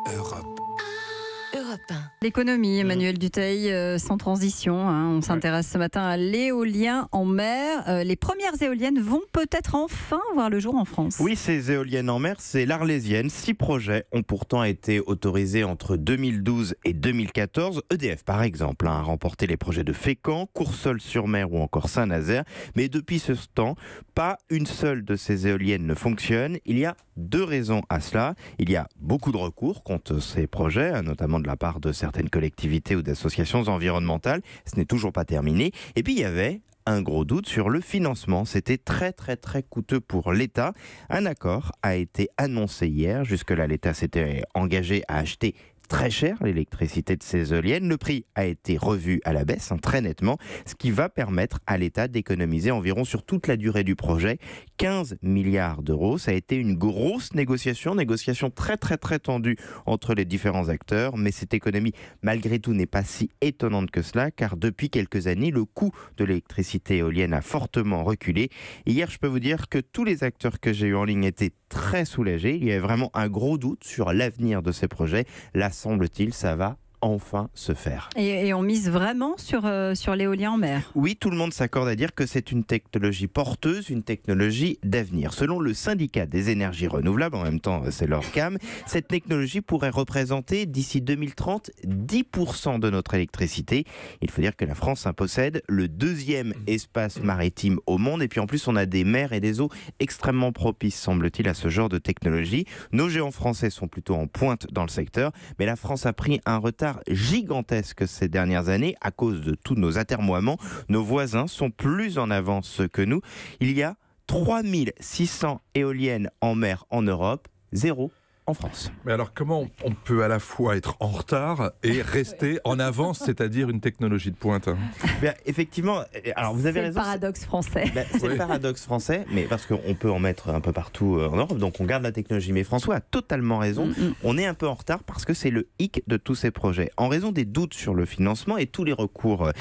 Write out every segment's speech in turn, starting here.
Europe 1. L'économie, Emmanuel Dutheil, sans transition. On s'intéresse ce matin à l'éolien en mer. Les premières éoliennes vont peut-être enfin voir le jour en France. Oui, ces éoliennes en mer, c'est l'Arlésienne. 6 projets ont pourtant été autorisés entre 2012 et 2014. EDF, par exemple, a remporté les projets de Fécamp, Courseulles-sur-Mer ou encore Saint-Nazaire. Mais depuis ce temps, pas une seule de ces éoliennes ne fonctionne. Il y a 2 raisons à cela. Il y a beaucoup de recours contre ces projets, notamment de la part de certaines collectivités ou d'associations environnementales. Ce n'est toujours pas terminé. Et puis il y avait un gros doute sur le financement. C'était très coûteux pour l'État. Un accord a été annoncé hier. Jusque-là, l'État s'était engagé à acheter très cher l'électricité de ces éoliennes. Le prix a été revu à la baisse, très nettement, ce qui va permettre à l'État d'économiser environ sur toute la durée du projet 15 milliards d'euros. Ça a été une grosse négociation très tendue entre les différents acteurs, mais cette économie, malgré tout, n'est pas si étonnante que cela, car depuis quelques années, le coût de l'électricité éolienne a fortement reculé. Hier, je peux vous dire que tous les acteurs que j'ai eu en ligne étaient très soulagés. Il y avait vraiment un gros doute sur l'avenir de ces projets. Là, semble-t-il, ça va enfin se faire. Et on mise vraiment sur l'éolien en mer. Oui, tout le monde s'accorde à dire que c'est une technologie porteuse, une technologie d'avenir. Selon le syndicat des énergies renouvelables, en même temps c'est l'ORCAM, cette technologie pourrait représenter d'ici 2030 10% de notre électricité. Il faut dire que la France possède le 2e espace maritime au monde, et puis en plus on a des mers et des eaux extrêmement propices, semble-t-il, à ce genre de technologie. Nos géants français sont plutôt en pointe dans le secteur, mais la France a pris un retard gigantesque ces dernières années à cause de tous nos atermoiements. Nos voisins sont plus en avance que nous. Il y a 3600 éoliennes en mer en Europe, 0 en France. Mais alors comment on peut à la fois être en retard et rester en avance, c'est-à-dire une technologie de pointe? Bien, effectivement, alors vous avez raison. C'est le paradoxe français. C'est le paradoxe français, mais parce qu'on peut en mettre un peu partout en Europe, donc on garde la technologie. Mais François a totalement raison, on est un peu en retard parce que c'est le hic de tous ces projets. En raison des doutes sur le financement et tous les recours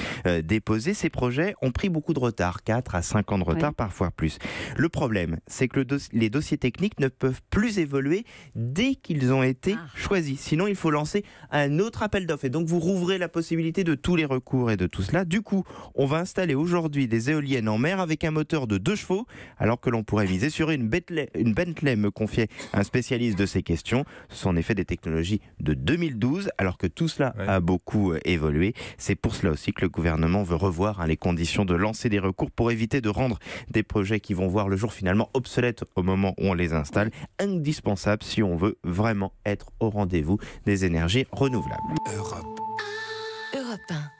déposés, ces projets ont pris beaucoup de retard, 4 à 5 ans de retard, parfois plus. Le problème, c'est que les dossiers techniques ne peuvent plus évoluer dès qu'ils ont été choisis. Sinon, il faut lancer un autre appel d'offres. Et donc, vous rouvrez la possibilité de tous les recours et de tout cela. Du coup, on va installer aujourd'hui des éoliennes en mer avec un moteur de 2 chevaux, alors que l'on pourrait miser sur une Bentley, me confiait un spécialiste de ces questions. Ce sont en effet des technologies de 2012, alors que tout cela a beaucoup évolué. C'est pour cela aussi que le gouvernement veut revoir les conditions de lancer des recours pour éviter de rendre des projets qui vont voir le jour finalement obsolètes au moment où on les installe. Indispensable si on veut vraiment être au rendez-vous des énergies renouvelables. Europe 1.